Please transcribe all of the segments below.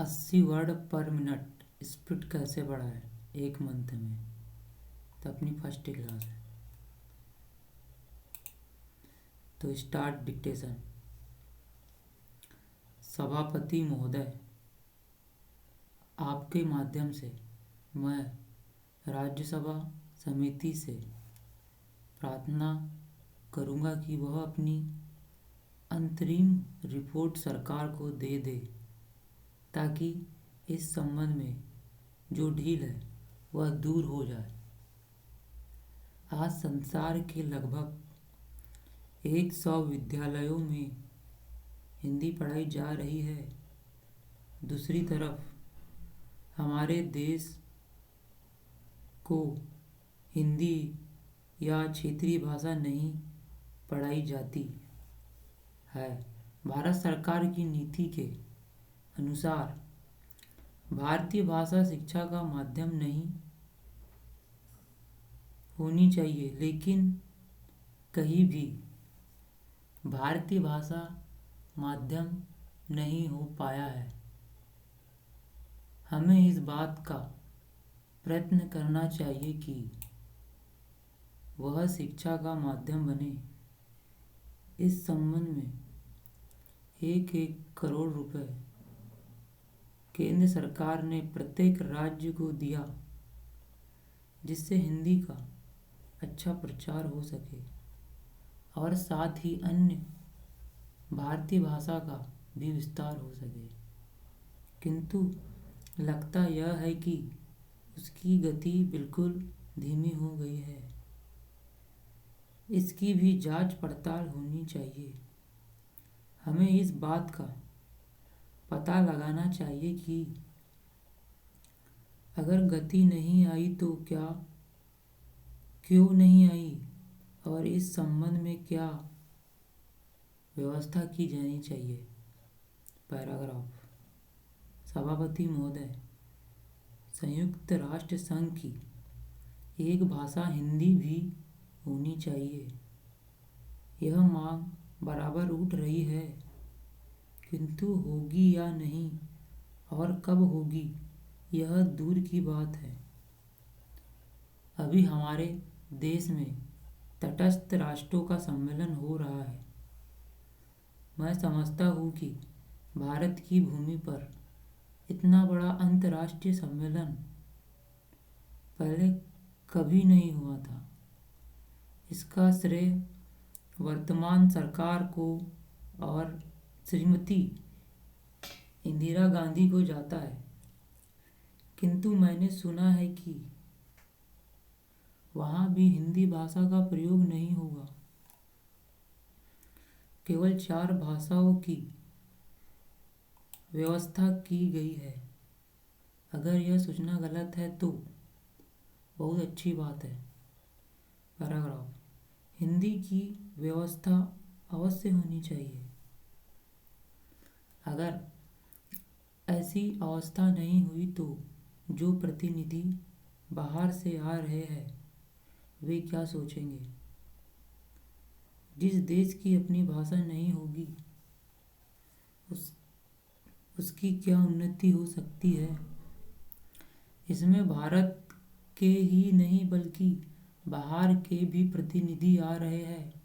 80 word पर minute speed कैसे बढ़ाए एक मंथ में। तो अपनी फर्स्ट क्लास है। तो स्टार्ट डिक्टेशन। सभापति महोदय, आपके माध्यम से मैं राज्यसभा समिति से प्रार्थना करूंगा कि वह अपनी अंतरिम रिपोर्ट सरकार को दे दे, ताकि इस संबंध में जो ढील है वह दूर हो जाए। आज संसार के लगभग 100 विद्यालयों में हिंदी पढ़ाई जा रही है। दूसरी तरफ हमारे देश को हिंदी या क्षेत्रीय भाषा नहीं पढ़ाई जाती है। भारत सरकार की नीति के अनुसार भारतीय भाषा शिक्षा का माध्यम नहीं होनी चाहिए, लेकिन कहीं भी भारतीय भाषा माध्यम नहीं हो पाया है। हमें इस बात का प्रयत्न करना चाहिए कि वह शिक्षा का माध्यम बने। इस संबंध में 1-1 करोड़ रुपए केंद्र सरकार ने प्रत्येक राज्य को दिया, जिससे हिंदी का अच्छा प्रचार हो सके और साथ ही अन्य भारतीय भाषा का भी विस्तार हो सके। किंतु लगता यह है कि उसकी गति बिल्कुल धीमी हो गई है। इसकी भी जांच पड़ताल होनी चाहिए। हमें इस बात का पता लगाना चाहिए कि अगर गति नहीं आई तो क्यों नहीं आई, और इस संबंध में क्या व्यवस्था की जानी चाहिए। पैराग्राफ। सभापति महोदय, संयुक्त राष्ट्र संघ की एक भाषा हिंदी भी होनी चाहिए। यह मांग बराबर उठ रही है, किंतु होगी या नहीं और कब होगी यह दूर की बात है। अभी हमारे देश में तटस्थ राष्ट्रों का सम्मेलन हो रहा है। मैं समझता हूँ कि भारत की भूमि पर इतना बड़ा अंतर्राष्ट्रीय सम्मेलन पहले कभी नहीं हुआ था। इसका श्रेय वर्तमान सरकार को और श्रीमती इंदिरा गांधी को जाता है। किंतु मैंने सुना है कि वहाँ भी हिंदी भाषा का प्रयोग नहीं होगा। केवल 4 भाषाओं की व्यवस्था की गई है। अगर यह सूचना गलत है तो बहुत अच्छी बात है। पैराग्राफ। हिंदी की व्यवस्था अवश्य होनी चाहिए। अगर ऐसी अवस्था नहीं हुई तो जो प्रतिनिधि बाहर से आ रहे हैं वे क्या सोचेंगे। जिस देश की अपनी भाषा नहीं होगी उसकी क्या उन्नति हो सकती है। इसमें भारत के ही नहीं बल्कि बाहर के भी प्रतिनिधि आ रहे हैं।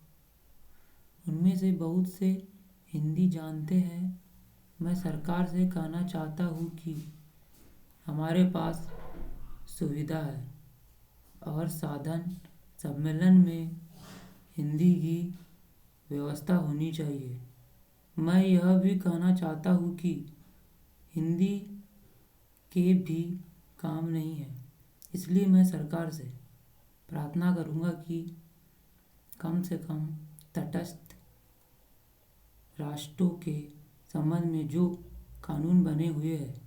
उनमें से बहुत से हिंदी जानते हैं। मैं सरकार से कहना चाहता हूँ कि हमारे पास सुविधा है और साधन, सम्मेलन में हिंदी की व्यवस्था होनी चाहिए। मैं यह भी कहना चाहता हूँ कि हिंदी के भी काम नहीं है। इसलिए मैं सरकार से प्रार्थना करूँगा कि कम से कम तटस्थ राष्ट्रों के संबंध में जो कानून बने हुए हैं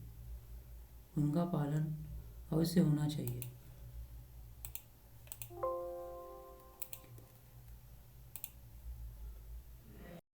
उनका पालन अवश्य होना चाहिए।